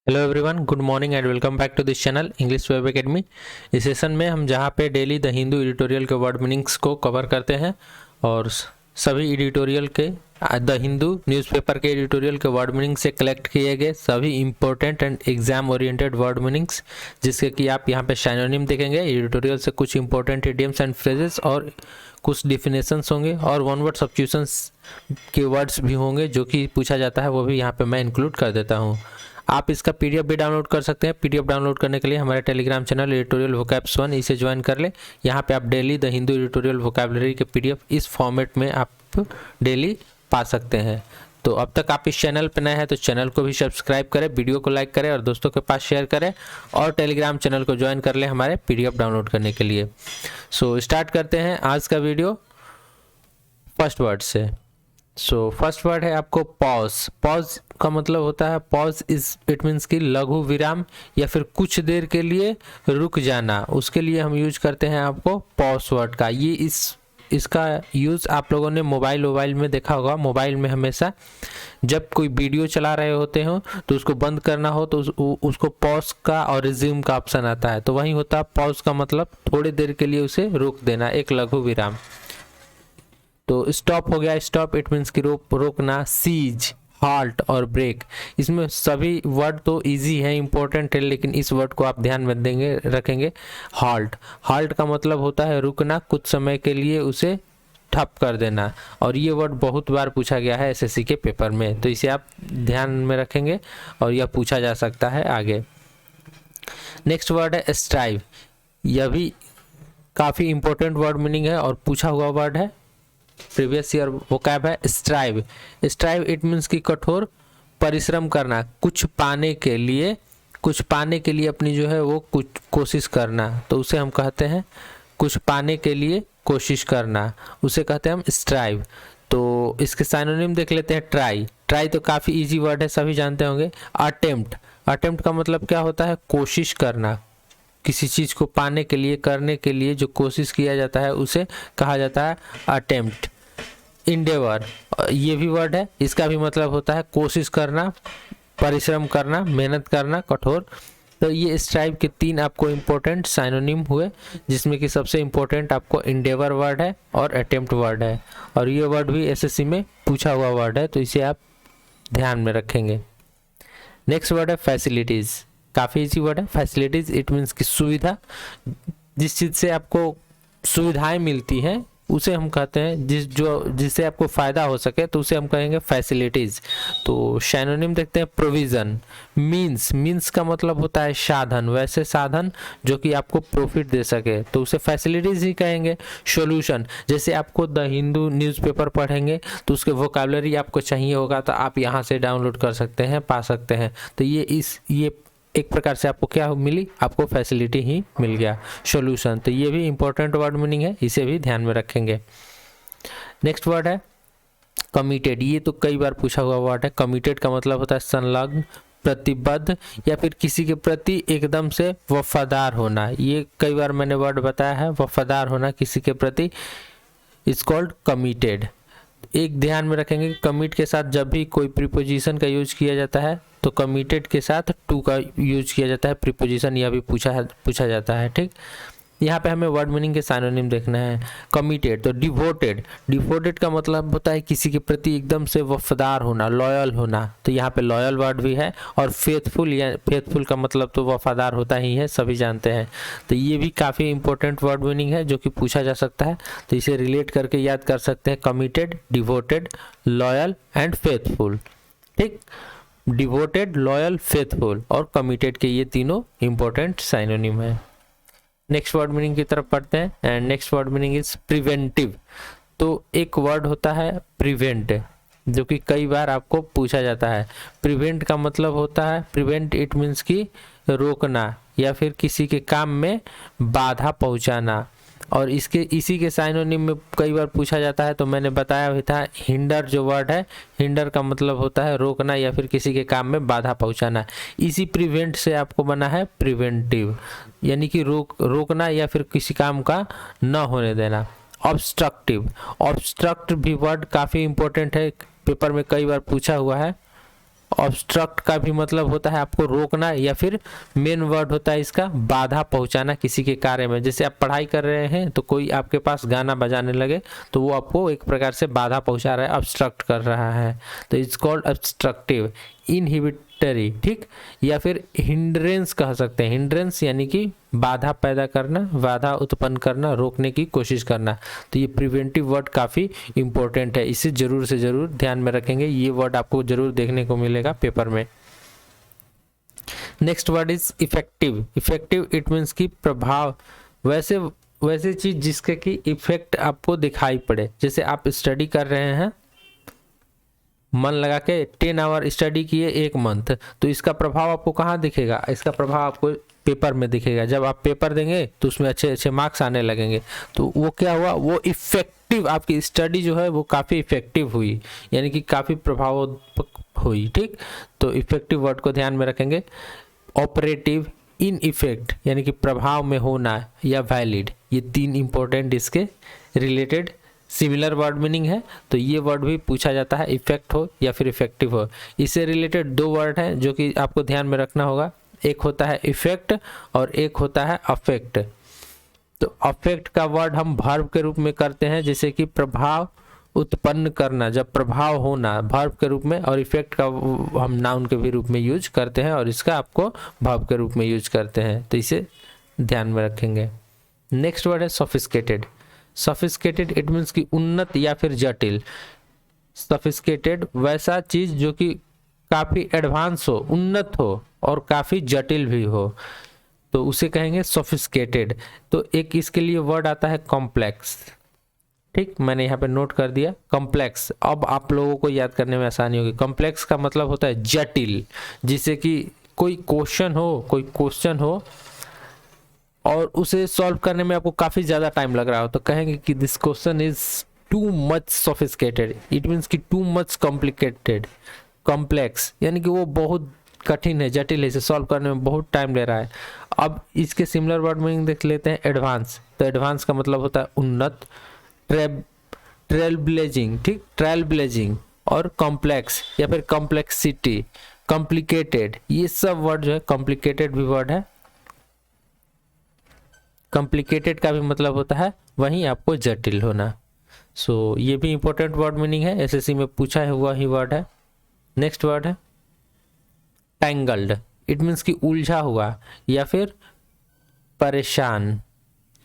Hello everyone, good morning and welcome back to this channel English web academy. इस session में हम जहाँ पे डेली द हिंदू एडिटोरियल के वर्ड मीनिंग्स को कवर करते हैं और सभी एडिटोरियल के द हिंदू न्यूज़पेपर के एडिटोरियल के वर्ड मीनिंग से कलेक्ट किए गए सभी important and exam oriented word meanings, जिसके कि आप यहाँ पे सिनोनिम देखेंगे। एडिटोरियल से कुछ इंपॉर्टेंट इडियम्स एंड फ्रेजेस और कुछ डिफिनेशंस होंगे और वन वर्ड सब्स्टिट्यूशंस के वर्ड्स भी होंगे जो कि पूछा जाता है, वो भी यहाँ पे मैं इंक्लूड कर देता हूँ। आप इसका पीडीएफ भी डाउनलोड कर सकते हैं। पीडीएफ डाउनलोड करने के लिए हमारे टेलीग्राम चैनल एडिटोरियल वोकैब्स 1 इसे ज्वाइन कर ले। यहाँ पे आप daily the Hindu editorial vocabulary के पीडीएफ इस फॉर्मेट में आप डेली पा सकते हैं। तो अब तक आप इस चैनल पर नए हैं तो चैनल को भी सब्सक्राइब करें, वीडियो को लाइक करें और दोस्तों के पास शेयर करें और टेलीग्राम चैनल को ज्वाइन कर ले हमारे पीडीएफ डाउनलोड करने के लिए। सो स्टार्ट करते हैं आज का वीडियो फर्स्ट वर्ड से। सो फर्स्ट वर्ड है आपको पॉज। पॉज का मतलब होता है पॉज इट मीन्स कि लघु विराम या फिर कुछ देर के लिए रुक जाना। उसके लिए हम यूज करते हैं आपको पॉज वर्ड का। ये इसका यूज़ आप लोगों ने मोबाइल में देखा होगा। मोबाइल में हमेशा जब कोई वीडियो चला रहे होते हो तो उसको बंद करना हो तो उसको पॉज का और रिज्यूम का ऑप्शन आता है, तो वही होता है पॉज का मतलब थोड़ी देर के लिए उसे रोक देना, एक लघु विराम। तो स्टॉप हो गया, स्टॉप इट मीन्स कि रोकना। सीज, हाल्ट और ब्रेक, इसमें सभी वर्ड तो इजी है, इंपॉर्टेंट है, लेकिन इस वर्ड को आप ध्यान में रखेंगे। हाल्ट, हाल्ट का मतलब होता है रुकना, कुछ समय के लिए उसे ठप कर देना। और ये वर्ड बहुत बार पूछा गया है एसएससी के पेपर में, तो इसे आप ध्यान में रखेंगे और यह पूछा जा सकता है आगे। नेक्स्ट वर्ड है स्ट्राइव। यह भी काफ़ी इंपॉर्टेंट वर्ड मीनिंग है और पूछा हुआ वर्ड है, प्रीवियस ईयर वोकैब है स्ट्राइव। स्ट्राइव इट मीन्स कि कठोर परिश्रम करना, कुछ पाने के लिए अपनी जो है वो कुछ कोशिश करना, तो उसे हम कहते हैं कुछ पाने के लिए कोशिश करना, उसे कहते हैं हम स्ट्राइव। तो इसके सिनोनिम देख लेते हैं। ट्राई, ट्राई तो काफ़ी इजी वर्ड है, सभी जानते होंगे। अटेम्प्ट, अटेम्प्ट का मतलब क्या होता है? कोशिश करना, किसी चीज़ को पाने के लिए, करने के लिए जो कोशिश किया जाता है उसे कहा जाता है अटेम्प्ट। इंडेवर, ये भी वर्ड है, इसका भी मतलब होता है कोशिश करना, परिश्रम करना, मेहनत करना, कठोर। तो ये स्ट्राइव के 3 आपको इम्पोर्टेंट साइनोनिम हुए, जिसमें कि सबसे इम्पोर्टेंट आपको इंडेवर वर्ड है और अटेम्प्ट वर्ड है, और ये वर्ड भी एसएससी में पूछा हुआ वर्ड है, तो इसे आप ध्यान में रखेंगे। नेक्स्ट वर्ड है फैसिलिटीज़। काफ़ी इजी वर्ड है फैसिलिटीज़। इट मीन्स की सुविधा, जिस चीज़ से आपको सुविधाएं मिलती हैं उसे हम कहते हैं, जिससे आपको फ़ायदा हो सके तो उसे हम कहेंगे फैसिलिटीज़। तो सिनोनिम देखते हैं। प्रोविज़न, मीन्स, मीन्स का मतलब होता है साधन, वैसे साधन जो कि आपको प्रॉफिट दे सके, तो उसे फैसिलिटीज़ ही कहेंगे। सॉल्यूशन, जैसे आपको द हिंदू न्यूज़पेपर पढ़ेंगे तो उसके वोकैबुलरी आपको चाहिए होगा तो आप यहाँ से डाउनलोड कर सकते हैं, पा सकते हैं। तो ये एक प्रकार से आपको क्या मिली? आपको फैसिलिटी ही मिल गया, सॉल्यूशन। तो ये भी इंपॉर्टेंट वर्ड मीनिंग है, इसे भी ध्यान में रखेंगे। नेक्स्ट वर्ड है कमिटेड। ये तो कई बार पूछा हुआ वर्ड है। कमिटेड का मतलब होता है संलग्न, प्रतिबद्ध या फिर किसी के प्रति एकदम से वफादार होना। ये कई बार मैंने वर्ड बताया है, वफादार होना किसी के प्रति, इज कॉल्ड कमिटेड। एक ध्यान में रखेंगे कि कमिट के साथ जब भी कोई प्रीपोजिशन का यूज किया जाता है तो कमिटेड के साथ टू का यूज किया जाता है प्रीपोजिशन, यह भी पूछा जाता है। ठीक, यहाँ पे हमें वर्ड मीनिंग के सिनोनिम देखना है। कमिटेड, तो डिवोटेड, डिवोटेड का मतलब होता है किसी के प्रति एकदम से वफादार होना, लॉयल होना, तो यहाँ पे लॉयल वर्ड भी है। और फेथफुल, या फेथफुल का मतलब तो वफादार होता ही है, सभी जानते हैं। तो ये भी काफ़ी इंपॉर्टेंट वर्ड मीनिंग है जो कि पूछा जा सकता है, तो इसे रिलेट करके याद कर सकते हैं। Committed, devoted, loyal and faithful. ठीक, डिवोटेड, लॉयल, फेथफुल और कमिटेड के ये तीनों इंपॉर्टेंट साइनोनिम है। नेक्स्ट वर्ड मीनिंग की तरफ पढ़ते हैं and next word meaning is preventive. तो एक वर्ड होता है प्रिवेंट, जो कि कई बार आपको पूछा जाता है। प्रिवेंट का मतलब होता है, प्रिवेंट इट मीन्स कि रोकना या फिर किसी के काम में बाधा पहुंचाना। और इसी के साइनोनिम में कई बार पूछा जाता है, तो मैंने बताया भी था। हिंडर जो वर्ड है, हिंडर का मतलब होता है रोकना या फिर किसी के काम में बाधा पहुंचाना। इसी प्रिवेंट से आपको बना है प्रिवेंटिव, यानी कि रोकना या फिर किसी काम का न होने देना। ऑब्स्ट्रक्टिव, ऑब्स्ट्रक्ट भी वर्ड काफ़ी इंपॉर्टेंट है, पेपर में कई बार पूछा हुआ है। ऑब्स्ट्रक्ट का भी मतलब होता है आपको रोकना, या फिर मेन वर्ड होता है इसका बाधा पहुंचाना किसी के कार्य में। जैसे आप पढ़ाई कर रहे हैं तो कोई आपके पास गाना बजाने लगे तो वो आपको एक प्रकार से बाधा पहुंचा रहा है, ऑब्स्ट्रक्ट कर रहा है, तो इट्स कॉल्ड ऑब्स्ट्रक्टिव। इनहिबिटरी, ठीक, या फिर हिंड्रेंस कह सकते हैं। हिंड्रेंस यानी कि बाधा पैदा करना, बाधा उत्पन्न करना, रोकने की कोशिश करना। तो ये प्रिवेंटिव वर्ड काफ़ी इंपॉर्टेंट है, इसे जरूर से जरूर ध्यान में रखेंगे। ये वर्ड आपको जरूर देखने को मिलेगा पेपर में। Next word is effective. Effective it means की प्रभाव, वैसे चीज जिसके की इफेक्ट आपको दिखाई पड़े। जैसे आप स्टडी कर रहे हैं, मन लगा के 10 आवर स्टडी किए 1 मंथ, तो इसका प्रभाव आपको कहाँ दिखेगा? इसका प्रभाव आपको पेपर में दिखेगा। जब आप पेपर देंगे तो उसमें अच्छे अच्छे मार्क्स आने लगेंगे। तो वो क्या हुआ, वो इफेक्टिव, आपकी स्टडी जो है वो काफ़ी इफेक्टिव हुई, यानी कि काफ़ी प्रभावक हुई, ठीक। तो इफेक्टिव वर्ड को ध्यान में रखेंगे। ऑपरेटिव, इन इफेक्ट यानी कि प्रभाव में होना, या वैलिड, ये 3 इंपॉर्टेंट इसके रिलेटेड सिमिलर वर्ड मीनिंग है। तो ये वर्ड भी पूछा जाता है, इफेक्ट हो या फिर इफेक्टिव हो। इससे रिलेटेड 2 वर्ड हैं जो कि आपको ध्यान में रखना होगा। एक होता है इफेक्ट और एक होता है अफेक्ट। तो अफेक्ट का वर्ड हम वर्ब के रूप में करते हैं, जैसे कि प्रभाव उत्पन्न करना, जब प्रभाव होना वर्ब के रूप में, और इफेक्ट का हम नाउन के भी रूप में यूज करते हैं, और इसका आपको वर्ब के रूप में यूज करते हैं। तो इसे ध्यान में रखेंगे। नेक्स्ट वर्ड है सोफिस्टिकेटेड। सोफिस्टिकेटेड इट मीन्स की उन्नत या फिर जटिल। सोफिस्टिकेटेड वैसा चीज जो कि काफी एडवांस हो, उन्नत हो और काफी जटिल भी हो, तो उसे कहेंगे सोफिस्टिकेटेड। तो एक इसके लिए वर्ड आता है कॉम्प्लेक्स, ठीक, मैंने यहाँ पे नोट कर दिया कॉम्प्लेक्स। अब आप लोगों को याद करने में आसानी होगी। कॉम्प्लेक्स का मतलब होता है जटिल, जिसे कि कोई क्वेश्चन हो और उसे सॉल्व करने में आपको काफी ज्यादा टाइम लग रहा हो, तो कहेंगे कि this question is too much sophisticated. It means कि टू मच कॉम्प्लिकेटेड। कॉम्प्लेक्स यानी कि वो बहुत कठिन है, जटिल है, इसे सॉल्व करने में बहुत टाइम ले रहा है। अब इसके सिमिलर वर्ड मीनिंग देख लेते हैं। एडवांस, तो एडवांस का मतलब होता है उन्नत। ट्रेल ब्लेजिंग, ठीक, ट्रेल ब्लेजिंग। और कॉम्प्लेक्स या फिर कॉम्प्लेक्सिटी, कॉम्प्लिकेटेड, ये सब वर्ड जो है, कॉम्प्लिकेटेड भी वर्ड है। कॉम्प्लिकेटेड का भी मतलब होता है वहीं आपको जटिल होना। सो ये भी इंपॉर्टेंट वर्ड मीनिंग है, एसएससी में पूछा है हुआ ही वर्ड है। नेक्स्ट वर्ड है टैंगल्ड। इट मीन्स कि उलझा हुआ या फिर परेशान।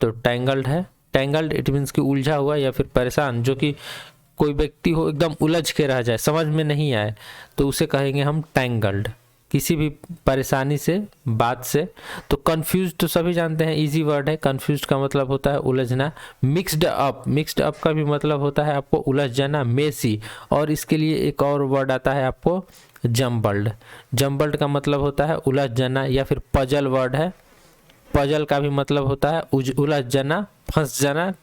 तो टैंगल्ड है, टैंगल्ड इट मीन्स कि उलझा हुआ या फिर परेशान, जो कि कोई व्यक्ति हो एकदम उलझ के रह जाए, समझ में नहीं आए, तो उसे कहेंगे हम टैंगल्ड, किसी भी परेशानी से, बात से। तो कंफ्यूज तो सभी जानते हैं, इजी वर्ड है। कंफ्यूज का मतलब होता है उलझना। मिक्स्ड अप, मिक्स्ड अप का भी मतलब होता है आपको उलझ जाना, मेसी। और इसके लिए एक और वर्ड आता है आपको जम्बल्ड। जम्बल्ड का मतलब होता है उलझ जाना, या फिर पजल वर्ड है। पजल का भी मतलब होता है उलझ जाना, फंस जाना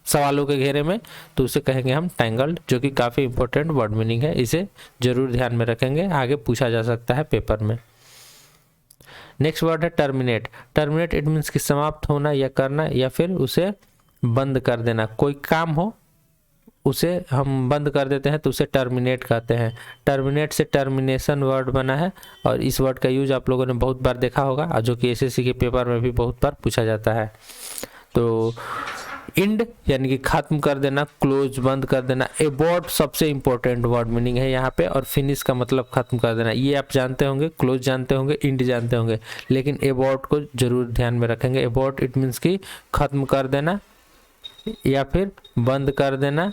सवालों के घेरे में, तो उसे कहेंगे हम टैंगल्ड, जो कि काफ़ी इंपॉर्टेंट वर्ड मीनिंग है। इसे जरूर ध्यान में रखेंगे, आगे पूछा जा सकता है पेपर में। नेक्स्ट वर्ड है टर्मिनेट। टर्मिनेट इट मीन्स कि समाप्त होना या करना, या फिर उसे बंद कर देना। कोई काम हो उसे हम बंद कर देते हैं तो उसे टर्मिनेट कहते हैं। टर्मिनेट से टर्मिनेशन वर्ड बना है, और इस वर्ड का यूज आप लोगों ने बहुत बार देखा होगा, जो कि एसएससी के पेपर में भी बहुत बार पूछा जाता है। तो इंड यानी कि खत्म कर देना, क्लोज बंद कर देना। एबॉर्ट सबसे इंपॉर्टेंट वर्ड मीनिंग है यहाँ पे, और फिनिश का मतलब खत्म कर देना। ये आप जानते होंगे, क्लोज जानते होंगे, इंड जानते होंगे, लेकिन एबॉर्ट को जरूर ध्यान में रखेंगे। एबॉर्ट इट मीन्स कि खत्म कर देना, या फिर बंद कर देना,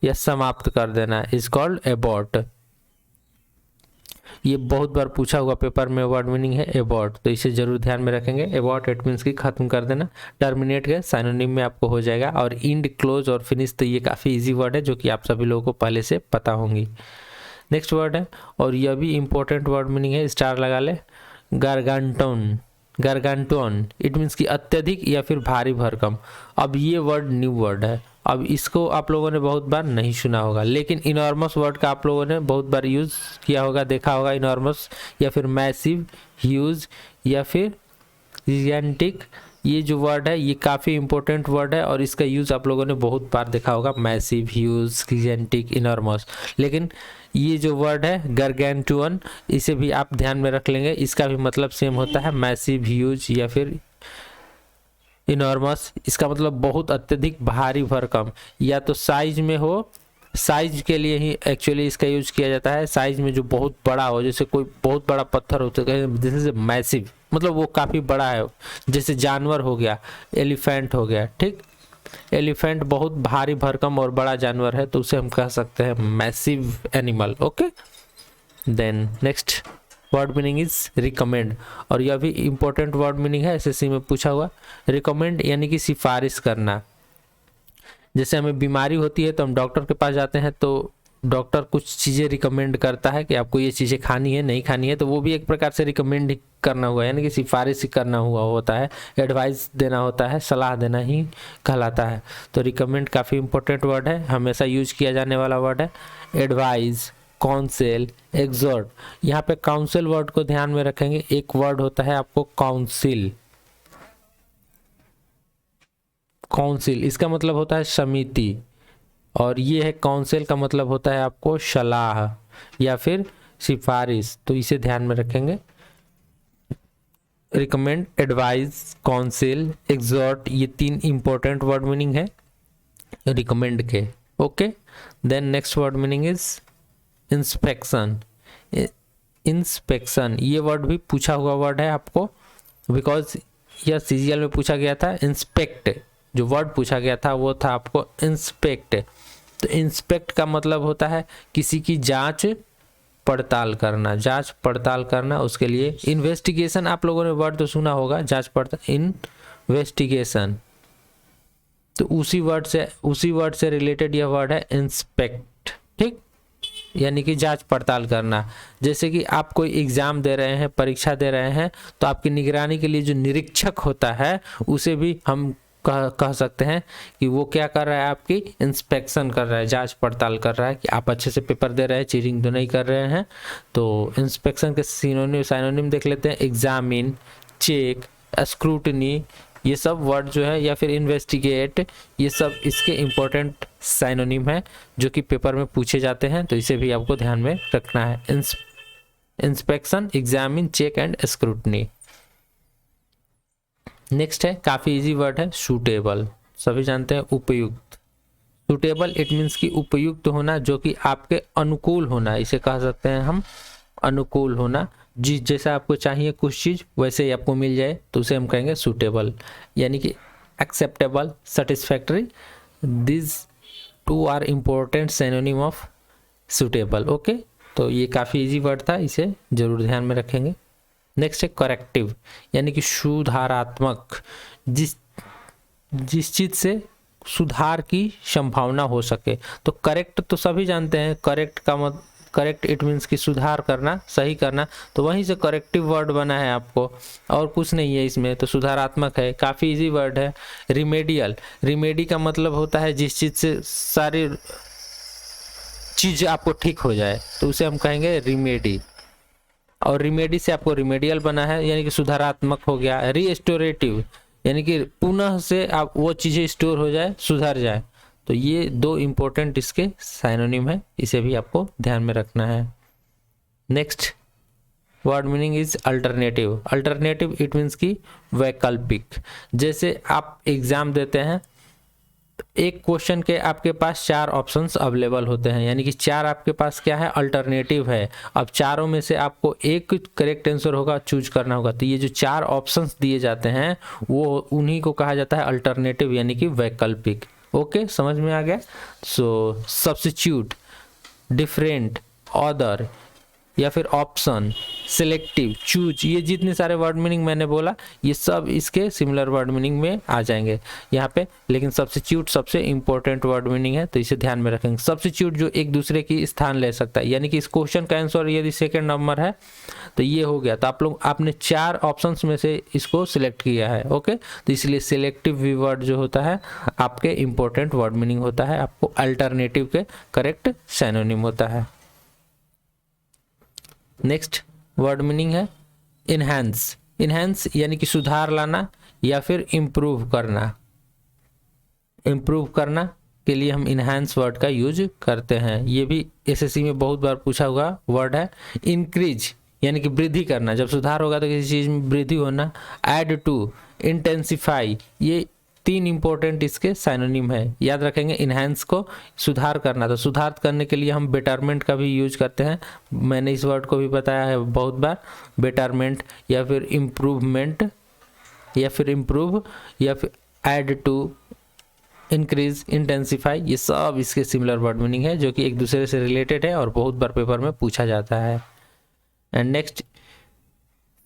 या समाप्त कर देना, इज कॉल्ड एबॉर्ट। ये बहुत बार पूछा हुआ पेपर में वर्ड मीनिंग है एबॉर्ट, तो इसे जरूर ध्यान में रखेंगे। एबॉर्ट इट मीन्स कि खत्म कर देना। टर्मिनेट के साइनोनिम में आपको हो जाएगा। और इंड, क्लोज और फिनिश, तो ये काफ़ी इजी वर्ड है, जो कि आप सभी लोगों को पहले से पता होंगी। नेक्स्ट वर्ड है, और यह भी इंपॉर्टेंट वर्ड मीनिंग है, स्टार लगा ले, गारगांटोन। गारगांटोन इट मीन्स कि अत्यधिक या फिर भारी भरकम। अब ये वर्ड न्यू वर्ड है, अब इसको आप लोगों ने बहुत बार नहीं सुना होगा, लेकिन इनॉर्मस वर्ड का आप लोगों ने बहुत बार यूज किया होगा, देखा होगा। इनॉर्मस या फिर मैसिव, ह्यूज या फिर जिगेंटिक, ये जो वर्ड है ये काफ़ी इंपॉर्टेंट वर्ड है, और इसका यूज़ आप लोगों ने बहुत बार देखा होगा। Massive, huge, gigantic, enormous. लेकिन ये जो वर्ड है गारगेंटुअन, इसे भी आप ध्यान में रख लेंगे, इसका भी मतलब सेम होता है मैसिव, ह्यूज या फिर इनॉर्मस। इसका मतलब बहुत अत्यधिक, भारी भरकम, या तो साइज में हो, साइज के लिए ही एक्चुअली इसका यूज किया जाता है, साइज में जो बहुत बड़ा हो, जैसे कोई बहुत बड़ा पत्थर होता है, जैसे मैसिव मतलब वो काफ़ी बड़ा है, जैसे जानवर हो गया, एलिफेंट हो गया, ठीक, एलिफेंट बहुत भारी भरकम और बड़ा जानवर है, तो उसे हम कह सकते हैं massive animal. Okay, then next word meaning is recommend, और यह भी इंपॉर्टेंट वर्ड मीनिंग है, एसएससी में पूछा हुआ। रिकमेंड यानी कि सिफारिश करना। जैसे हमें बीमारी होती है तो हम डॉक्टर के पास जाते हैं, तो डॉक्टर कुछ चीज़ें रिकमेंड करता है कि आपको ये चीज़ें खानी है, नहीं खानी है, तो वो भी एक प्रकार से रिकमेंड करना हुआ, यानी कि सिफारिश करना हुआ होता है, एडवाइस देना होता है, सलाह देना ही कहलाता है। तो रिकमेंड काफ़ी इंपॉर्टेंट वर्ड है, हमेशा यूज किया जाने वाला वर्ड है। एडवाइस, काउंसिल, एग्जॉर्ट, यहाँ पे काउंसिल वर्ड को ध्यान में रखेंगे, एक वर्ड होता है आपको काउंसिल, काउंसिल इसका मतलब होता है समिति, और ये है काउंसिल का मतलब होता है आपको सलाह या फिर सिफारिश, तो इसे ध्यान में रखेंगे। रिकमेंड, एडवाइस, काउंसिल, एग्जॉर्ट, ये 3 इंपॉर्टेंट वर्ड मीनिंग है रिकमेंड के। Okay, then next word meaning is inspection. Inspection ये वर्ड भी पूछा हुआ वर्ड है आपको, बिकॉज यह सीजीएल में पूछा गया था। इंस्पेक्ट जो वर्ड पूछा गया था वो था आपको इंस्पेक्ट। तो इंस्पेक्ट का मतलब होता है किसी की जांच पड़ताल करना, जांच पड़ताल करना, उसके लिए इन्वेस्टिगेशन, आप लोगों ने वर्ड तो सुना होगा, जांच पड़ताल, इन्वेस्टिगेशन, तो उसी वर्ड से रिलेटेड यह वर्ड है इंस्पेक्ट, ठीक, यानी कि जांच पड़ताल करना। जैसे कि आप कोई एग्जाम दे रहे हैं, परीक्षा दे रहे हैं, तो आपकी निगरानी के लिए जो निरीक्षक होता है उसे भी हम कह सकते हैं कि वो क्या कर रहा है, आपकी इंस्पेक्शन कर रहा है, जांच पड़ताल कर रहा है कि आप अच्छे से पेपर दे रहे हैं, चीटिंग तो नहीं कर रहे हैं। तो इंस्पेक्शन के साइनोनिम देख लेते हैं, एग्जामिन, चेक, स्क्रूटनी, ये सब वर्ड जो है, या फिर इन्वेस्टिगेट, ये सब इसके इम्पोर्टेंट साइनोनिम है जो कि पेपर में पूछे जाते हैं, तो इसे भी आपको ध्यान में रखना है। Inspection, examine, check and scrutiny. Next है काफ़ी इजी वर्ड है सूटेबल, सभी जानते हैं उपयुक्त। सूटेबल इट मीन्स कि उपयुक्त होना, जो कि आपके अनुकूल होना, इसे कह सकते हैं हम अनुकूल होना। जिस जैसा आपको चाहिए कुछ चीज़ वैसे ही आपको मिल जाए तो उसे हम कहेंगे सूटेबल, यानी कि acceptable, satisfactory, this 2 are important synonym of suitable. Okay, तो ये काफ़ी इजी वर्ड था, इसे जरूर ध्यान में रखेंगे। नेक्स्ट है करेक्टिव, यानी कि सुधारात्मक, जिस चीज़ से सुधार की संभावना हो सके। तो करेक्ट तो सभी जानते हैं, करेक्ट इट मीन्स कि सुधार करना, सही करना, तो वहीं से करेक्टिव वर्ड बना है आपको, और कुछ नहीं है इसमें, तो सुधारात्मक है, काफ़ी इजी वर्ड है। रिमेडियल, रिमेडी का मतलब होता है जिस चीज़ से सारी चीज़ आपको ठीक हो जाए, तो उसे हम कहेंगे रिमेडी, और रिमेडी से आपको रिमेडियल बना है, यानी कि सुधारात्मक हो गया। रीस्टोरेटिव, यानी कि पुनः से आप वो चीज़ें स्टोर हो जाए, सुधर जाए, तो ये 2 इंपॉर्टेंट इसके साइनोनिम है, इसे भी आपको ध्यान में रखना है। Next word meaning is alternative. Alternative it means की वैकल्पिक। जैसे आप एग्जाम देते हैं, एक क्वेश्चन के आपके पास 4 ऑप्शंस अवेलेबल होते हैं, यानी कि 4 आपके पास क्या है, अल्टरनेटिव है। अब चारों में से आपको एक करेक्ट आंसर होगा, चूज करना होगा। तो ये जो 4 ऑप्शंस दिए जाते हैं वो उन्हीं को कहा जाता है अल्टरनेटिव, यानी कि वैकल्पिक। ओके, समझ में आ गया। सो सब्स्टिट्यूट, डिफरेंट, अदर, या फिर ऑप्शन, सिलेक्टिव, चूज, ये जितने सारे वर्ड मीनिंग मैंने बोला ये सब इसके सिमिलर वर्ड मीनिंग में आ जाएंगे यहाँ पे। लेकिन सब्स्टिट्यूट सबसे इंपॉर्टेंट वर्ड मीनिंग है, तो इसे ध्यान में रखेंगे। सब्स्टिट्यूट जो एक दूसरे की स्थान ले सकता है, यानी कि इस क्वेश्चन का आंसर यदि सेकंड नंबर है तो ये हो गया, तो आपने 4 ऑप्शंस में से इसको सिलेक्ट किया है। ओके, तो इसलिए सिलेक्टिव वी वर्ड जो होता है आपके इंपॉर्टेंट वर्ड मीनिंग होता है, आपको अल्टरनेटिव के करेक्ट सिनोनिम होता है। नेक्स्ट वर्ड मीनिंग है इनहैंस। इनहैंस यानी कि सुधार लाना या फिर इम्प्रूव करना। इम्प्रूव करना के लिए हम इन्हांस वर्ड का यूज करते हैं। ये भी एसएससी में बहुत बार पूछा हुआ वर्ड है। इंक्रीज यानी कि वृद्धि करना, जब सुधार होगा तो किसी चीज़ में वृद्धि होना। ऐड टू, इंटेंसिफाई, ये 3 इंपॉर्टेंट इसके साइनोनिम है, याद रखेंगे। इन्हांस को सुधार करना, तो सुधार करने के लिए हम बेटरमेंट का भी यूज करते हैं। मैंने इस वर्ड को भी बताया है बहुत बार, बेटरमेंट या फिर इम्प्रूवमेंट या फिर इम्प्रूव या फिर ऐड टू, इंक्रीज, इंटेंसिफाई, ये सब इसके सिमिलर वर्ड मीनिंग है जो कि एक दूसरे से रिलेटेड है और बहुत बार पेपर में पूछा जाता है। एंड नेक्स्ट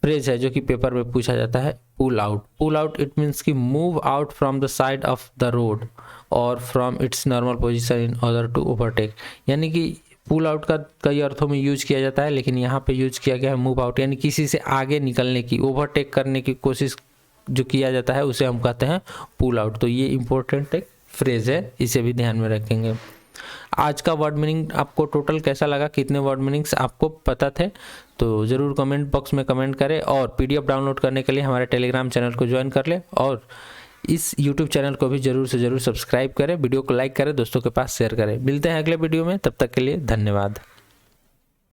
फ्रेज है जो कि पेपर में पूछा जाता है, pull out. Pull out it means कि move out from the side of the road और from its normal position in order to overtake. यानी कि पुल आउट का कई अर्थों में यूज किया जाता है, लेकिन यहाँ पे यूज किया गया है मूव आउट, यानी किसी से आगे निकलने की, ओवरटेक करने की कोशिश जो किया जाता है उसे हम कहते हैं पुल आउट। तो ये इंपॉर्टेंट एक फ्रेज है, इसे भी ध्यान में रखेंगे। आज का वर्ड मीनिंग आपको टोटल कैसा लगा, कितने वर्ड मीनिंग्स आपको पता थे, तो ज़रूर कमेंट बॉक्स में कमेंट करें। और पीडीएफ डाउनलोड करने के लिए हमारे टेलीग्राम चैनल को ज्वाइन कर लें और इस यूट्यूब चैनल को भी ज़रूर से ज़रूर सब्सक्राइब करें, वीडियो को लाइक करें, दोस्तों के पास शेयर करें। मिलते हैं अगले वीडियो में, तब तक के लिए धन्यवाद।